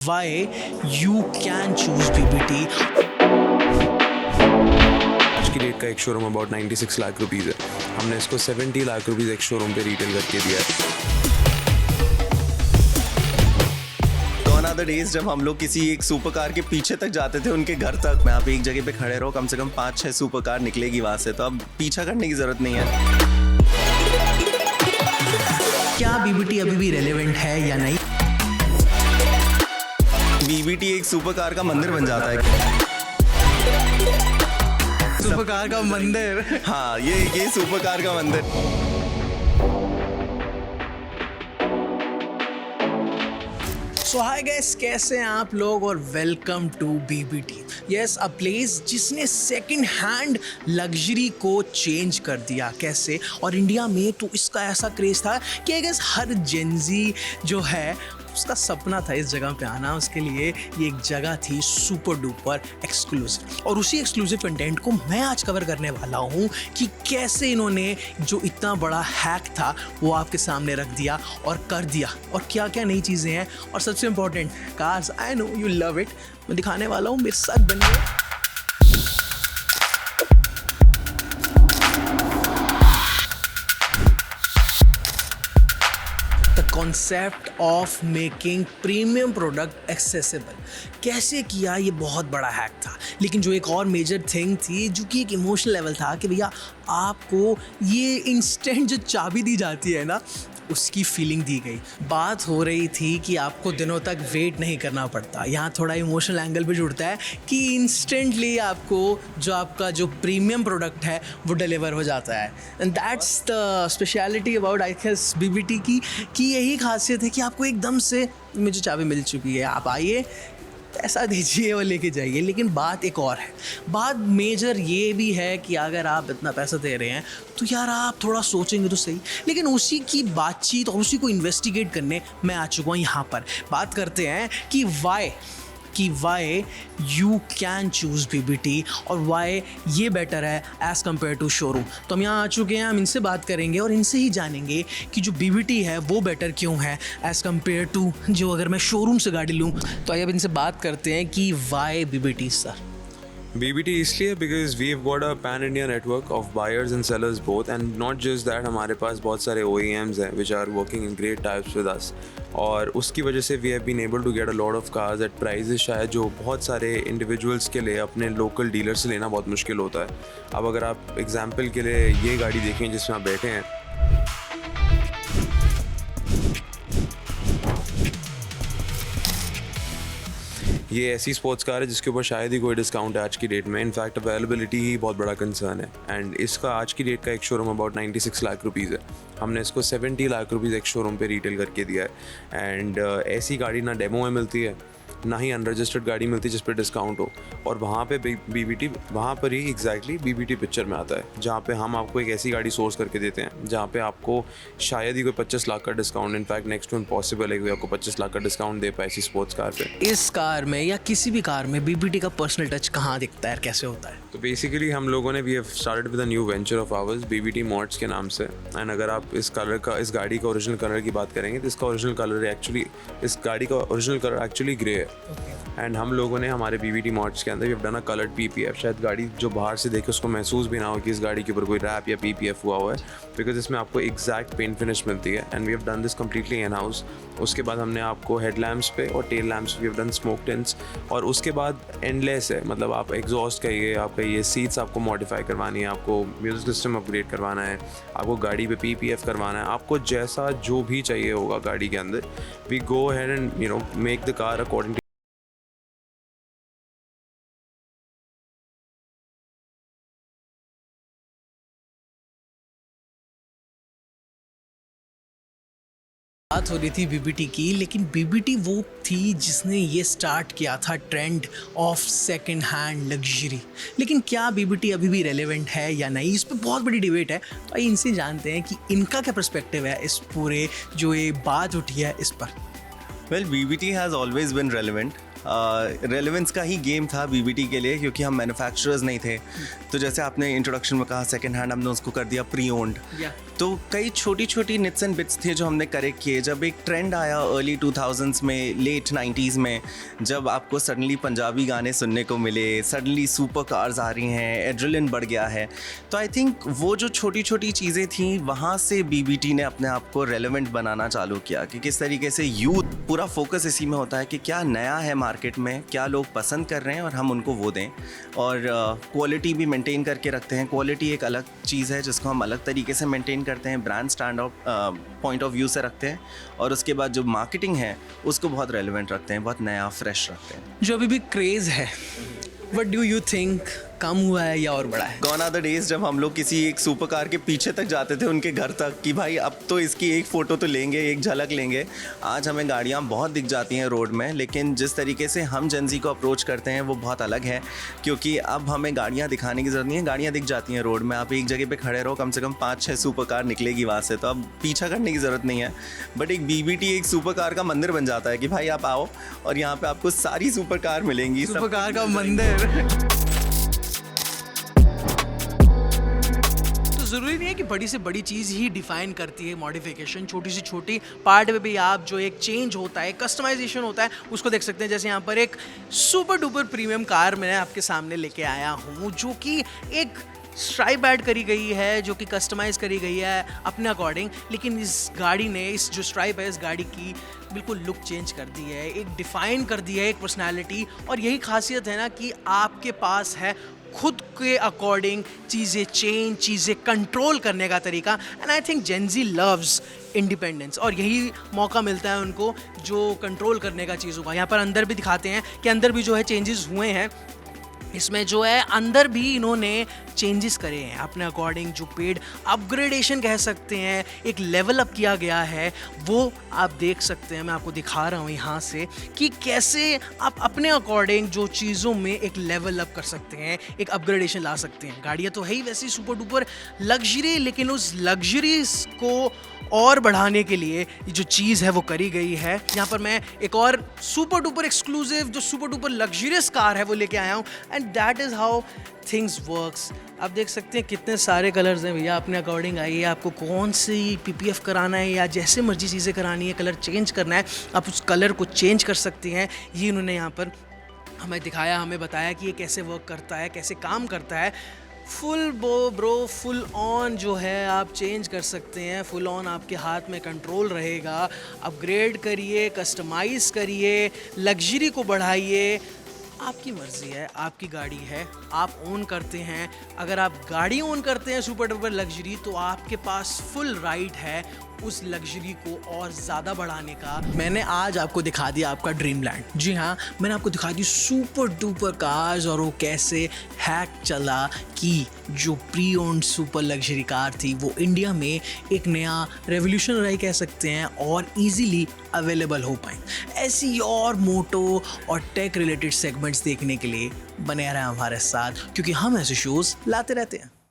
Why you can choose BBT. आज की date का एक शोरूम अबाउट 96 लाख रुपीज़ है। हमने इसको 70 लाख रुपीज़ एक शोरूम पे रिटेल करके दिया है। गॉन आर द डेज जब हम लोग किसी एक सुपर कार के पीछे तक जाते थे, उनके घर तक। मैं आप एक जगह पे खड़े रहो, कम से कम 5-6 सुपर कार निकलेगी वहाँ से, तो अब पीछा करने की ज़रूरत नहीं है। क्या BBT अभी भी रेलेवेंट है या नहीं? BBT एक सुपर कार का मंदिर बन जाता है। सुपर कार का मंदिर। हाँ, ये सुपर कार का मंदिर। सो हाय गाइस, कैसे हैं आप लोग और welcome to BBT। Yes, a place जिसने सेकंड हैंड लग्जरी को चेंज कर दिया। कैसे? और इंडिया में तो इसका ऐसा क्रेज़ था कि आई गेस हर जेंजी जो है उसका सपना था इस जगह पे आना। उसके लिए ये एक जगह थी सुपर डुपर एक्सक्लूसिव, और उसी एक्सक्लूसिव कंटेंट को मैं आज कवर करने वाला हूँ कि कैसे इन्होंने जो इतना बड़ा हैक था वो आपके सामने रख दिया और कर दिया, और क्या क्या नई चीज़ें हैं, और सबसे important cars. I know you love it, मैं दिखाने वाला हूँ, मेरे साथ बनिए। Concept of making premium product accessible कैसे किया, ये बहुत बड़ा हैक था। लेकिन जो एक और मेजर थिंग थी, जो कि एक इमोशनल लेवल था, कि भैया आपको ये इंस्टेंट जो चाबी दी जाती है ना, उसकी फीलिंग दी गई। बात हो रही थी कि आपको दिनों तक वेट नहीं करना पड़ता। यहाँ थोड़ा इमोशनल एंगल भी जुड़ता है कि इंस्टेंटली आपको जो आपका जो प्रीमियम प्रोडक्ट है वो डिलीवर हो जाता है। And that's the speciality about I guess BBT की, कि यही खासियत है कि आपको एकदम से मुझे चाबी मिल चुकी है, आप आइए, पैसा दीजिए और लेके जाइए। लेकिन बात एक और है, बात मेजर ये भी है कि अगर आप इतना पैसा दे रहे हैं तो यार आप थोड़ा सोचेंगे तो सही। लेकिन उसी की बातचीत और उसी को इन्वेस्टिगेट करने मैं आ चुका हूँ यहाँ पर। बात करते हैं कि why you can choose BBT और वाई ये बेटर है एज़ कम्पेयर टू शोरूम। तो हम यहाँ आ चुके हैं, हम इनसे बात करेंगे और इनसे ही जानेंगे कि जो BBT है वो बेटर क्यों है एज़ कम्पेयर टू जो अगर मैं शोरूम से गाड़ी लूँ। तो आइए अब इनसे बात करते हैं कि वाई BBT सर। BBT इसलिए because we have got a pan India network of buyers and sellers both, and not just that, हमारे पास बहुत सारे OEMs हैं which are working in great types with us, और उसकी वजह से we have been able to get a lot of cars at prices शायद जो बहुत सारे इंडिविजुअल्स के लिए अपने लोकल डीलर से लेना बहुत मुश्किल होता है। अब अगर आप एग्जाम्पल के लिए ये गाड़ी देखें जिसमें आप बैठे हैं, ये ऐसी स्पोर्ट्स कार है जिसके ऊपर शायद ही कोई डिस्काउंट है आज की डेट में। इनफैक्ट अवेलेबिलिटी ही बहुत बड़ा कंसर्न है, एंड इसका आज की डेट का एक शोरूम अबाउट 96 लाख रुपीज़ है। हमने इसको 70 लाख रुपीज़ एक शोरूम पे रिटेल करके दिया है। एंड ऐसी गाड़ी ना डेमो में मिलती है, ना ही अनरजिस्टर्ड गाड़ी मिलती है जिस पर डिस्काउंट हो, और वहाँ पे BBT वहाँ पर ही एग्जैक्टली BBT पिक्चर में आता है, जहाँ पे हम आपको एक ऐसी गाड़ी सोर्स करके देते हैं जहाँ पे आपको शायद ही कोई 25 लाख का discount, in fact next to impossible है कि आपको 25 लाख का डिस्काउंट दे पाए ऐसी स्पोर्ट्स कार पे। इस कार में या किसी भी कार में BBT का पर्सनल टच कहाँ दिखता है, कैसे होता है? तो बेसिकली हम लोगों ने we have started with a new venture of ours, BBT mods के नाम से। एंड अगर आप इस गाड़ी का ओरिजिनल कलर की बात करेंगे तो इसका ओरिजिनल कलर एक्चुअली, इस गाड़ी का ओरिजिनल कलर एक्चुअली ग्रे है। एंड हम लोगों ने हमारे BBT मॉड्स के अंदर we have done a coloured PPF। शायद गाड़ी जो बाहर से देखे उसको महसूस भी ना हो कि इस गाड़ी के ऊपर कोई रैप या PPF हुआ है, बिकॉज इसमें आपको एग्जैक्ट पेंट फिनिश मिलती है। And we have done this completely in house. उसके बाद हमने आपको हेडलैम्प्स पे और tail lamps we have done smoke tints, और उसके बाद एंडलेस है, मतलब आप एग्जॉस्ट कहिए, आप कहिए सीट्स आपको मॉडिफाई करवानी है, आपको म्यूजिक सिस्टम अपग्रेड करवाना है, आपको गाड़ी पे PPF करवाना है, आपको जैसा जो भी चाहिए होगा गाड़ी के अंदर, we go ahead and make the car according. बात हो रही थी BBT की, लेकिन BBT वो थी जिसने ये स्टार्ट किया था trend of second hand luxury. लेकिन क्या BBT अभी भी रेलेवेंट है या नहीं, इस पर बहुत बड़ी डिबेट है। तो आइए इनसे जानते हैं कि इनका क्या पर्सपेक्टिव है इस पूरे जो ये बात उठी है इस पर। Well, BBT has always been relevant relevance का ही गेम था बीबीटी के लिए, क्योंकि हम मैन्युफैक्चरर्स नहीं थे। तो जैसे आपने इंट्रोडक्शन में कहा सेकंड हैंड, हमने उसको कर दिया प्री ओन्ड। तो कई छोटी छोटी निट्स एंड बिट्स थे जो हमने करेक्ट किए। जब एक ट्रेंड आया अर्ली 2000s में, लेट 90s में, जब आपको सडनली पंजाबी गाने सुनने को मिले, सडनली सुपर कार्स आ रही हैं, एड्रेलिन बढ़ गया है, तो आई थिंक वो जो छोटी छोटी चीज़ें थी वहाँ से बीबीटी ने अपने आप को रेलेवेंट बनाना चालू किया कि किस तरीके से यूथ, पूरा फोकस इसी में होता है कि क्या नया है मार्केट में, क्या लोग पसंद कर रहे हैं और हम उनको वो दें। और क्वालिटी भी मेंटेन करके रखते हैं। क्वालिटी एक अलग चीज़ है जिसको हम अलग तरीके से मेंटेन करते हैं, brand stand point of view से रखते हैं। और उसके बाद जो मार्केटिंग है उसको बहुत रेलेवेंट रखते हैं, बहुत नया फ्रेश रखते हैं। जो अभी भी क्रेज़ है, व्हाट डू यू थिंक, कम हुआ है या और बड़ा है? गॉन आर द डेज जब हम लोग किसी एक सुपर कार के पीछे तक जाते थे, उनके घर तक, कि भाई अब तो इसकी एक फ़ोटो तो लेंगे, एक झलक लेंगे। आज हमें गाड़ियाँ बहुत दिख जाती हैं रोड में, लेकिन जिस तरीके से हम जेनजी को अप्रोच करते हैं वो बहुत अलग है, क्योंकि अब हमें गाड़ियाँ दिखाने की ज़रूरत नहीं है, गाड़ियाँ दिख जाती हैं रोड में। आप एक जगह पर खड़े रहो, कम से कम 5-6 सुपर कार निकलेगी वहाँ से, तो अब पीछा करने की ज़रूरत नहीं है। बट एक बीबीटी एक सुपर कार का मंदिर बन जाता है कि भाई आप आओ और यहाँ पर आपको सारी सुपर कार मिलेंगी। सुपर कार का मंदिर। ज़रूरी नहीं है कि बड़ी से बड़ी चीज़ ही डिफाइन करती है मॉडिफिकेशन। छोटी से छोटी पार्ट में भी आप जो एक चेंज होता है, कस्टमाइजेशन होता है, उसको देख सकते हैं। जैसे यहाँ पर एक सुपर डुपर प्रीमियम कार मैं आपके सामने लेके आया हूँ, जो कि एक स्ट्राइप ऐड करी गई है, जो कि कस्टमाइज़ करी गई है अपने अकॉर्डिंग। लेकिन इस गाड़ी ने, इस जो स्ट्राइप है इस गाड़ी की, बिल्कुल लुक चेंज कर दी है, एक डिफ़ाइन कर दी है, एक पर्सनालिटी। और यही खासियत है ना कि आपके पास है खुद के अकॉर्डिंग चीज़ें चेंज, चीज़ें कंट्रोल करने का तरीका। And I think Gen Z loves independence, और यही मौका मिलता है उनको जो कंट्रोल करने का चीज़ होगा। यहाँ पर अंदर भी दिखाते हैं कि अंदर भी जो है चेंजेस हुए हैं। इसमें जो है अंदर भी इन्होंने चेंजेस करे हैं अपने अकॉर्डिंग, जो पेड अपग्रेडेशन कह सकते हैं, एक लेवल अप किया गया है, वो आप देख सकते हैं। मैं आपको दिखा रहा हूँ यहाँ से कि कैसे आप अपने अकॉर्डिंग जो चीज़ों में एक लेवल अप कर सकते हैं, एक अपग्रेडेशन ला सकते हैं। गाड़ियाँ तो है ही वैसी सुपर डुपर लग्जरी, लेकिन उस लग्जरी को और बढ़ाने के लिए जो चीज़ है वो करी गई है। यहाँ पर मैं एक और सुपर डुपर एक्सक्लूसिव, जो सुपर डुपर लग्जरियस कार है वो लेके आया हूँ। And that is how things works. आप देख सकते हैं कितने सारे कलर्स हैं भैया, अपने अकॉर्डिंग आइए, आपको कौन सी PPF कराना है या जैसे मर्जी चीज़ें करानी है, कलर चेंज करना है, आप उस कलर को चेंज कर सकते हैं। ये इन्होंने यहाँ पर हमें दिखाया, हमें बताया कि ये कैसे वर्क करता है, कैसे काम करता है। फुल ब्रो फुल ऑन जो है आप चेंज कर सकते हैं, फुल ऑन आपके हाथ में कंट्रोल रहेगा। अपग्रेड करिए, कस्टमाइज़ करिए, लग्जरी को बढ़ाइए, आपकी मर्ज़ी है, आपकी गाड़ी है, आप ओन करते हैं। अगर आप गाड़ी ओन करते हैं सुपर डुपर लग्जरी, तो आपके पास फुल राइट है उस लग्जरी को और ज़्यादा बढ़ाने का। मैंने आज आपको दिखा दिया आपका ड्रीम लैंड। जी हाँ, मैंने आपको दिखा दी सुपर डुपर कार्स और वो कैसे हैक चला कि जो pre owned super luxury car थी वो इंडिया में एक नया रेवोल्यूशनरी कह सकते हैं और इजीली अवेलेबल हो पाए। ऐसी और मोटो और टेक रिलेटेड सेगमेंट्स देखने के लिए बने रहें हमारे साथ, क्योंकि हम ऐसे शोज़ लाते रहते हैं।